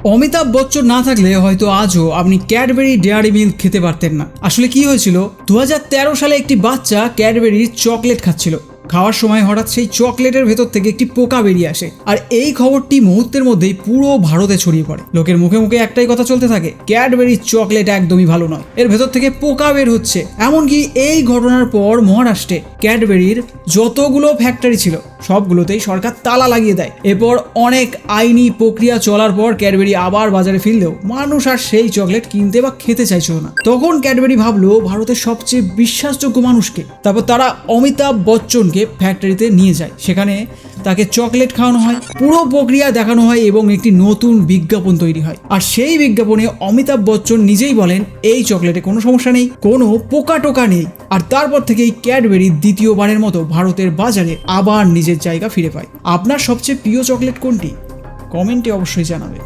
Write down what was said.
অমিতাভ বচ্চন না থাকলে হয়তো আজও আপনি ক্যাডবেরি ডেয়ারি মিল্ক খেতে পারতেন না। আসলে কি হয়েছিল, 2013 সালে একটি বাচ্চা ক্যাডবেরির চকলেট খাচ্ছিল। খাওয়ার সময় হঠাৎ সেই চকলেটের ভেতর থেকে একটি পোকা বেরিয়ে আসে, আর এই খবরটি মুহূর্তের মধ্যেই পুরো ভারতে ছড়িয়ে পড়ে। লোকের মুখে মুখে একটাই কথা চলতে থাকে, ক্যাডবেরির চকলেট একদমই ভালো নয়, এর ভেতর থেকে পোকা বের হচ্ছে। এমনকি এই ঘটনার পর মহারাষ্ট্রে ক্যাডবেরির যতগুলো ফ্যাক্টরি ছিল সবগুলোতেই সরকার তালা লাগিয়ে দেয়। এরপর অনেক আইনি প্রক্রিয়া চলার পর ক্যাডবেরি আবার বাজারে ফিরলেও মানুষ আর সেই চকলেট কিনতে বা খেতে চাইছিল না। তখন ক্যাডবেরি ভাবলো ভারতের সবচেয়ে বিশ্বাসযোগ্য মানুষকে। তারপর তারা অমিতাভ বচ্চনকে ফ্যাক্টরিতে নিয়ে যায়, সেখানে তাকে চকলেট খাওয়ানো হয়, পুরো প্রক্রিয়া দেখানো হয় এবং একটি নতুন বিজ্ঞাপন তৈরি হয়। আর সেই বিজ্ঞাপনে অমিতাভ বচ্চন নিজেই বলেন এই চকলেটে কোনো সমস্যা নেই, কোনো পোকা টোকা নেই। আর তারপর থেকেই ক্যাডবেরি দ্বিতীয়বারের মতো ভারতের বাজারে আবার নিজের জায়গা ফিরে পায়। আপনার সবচেয়ে প্রিয় চকলেট কোনটি? কমেন্টে অবশ্যই জানাবে।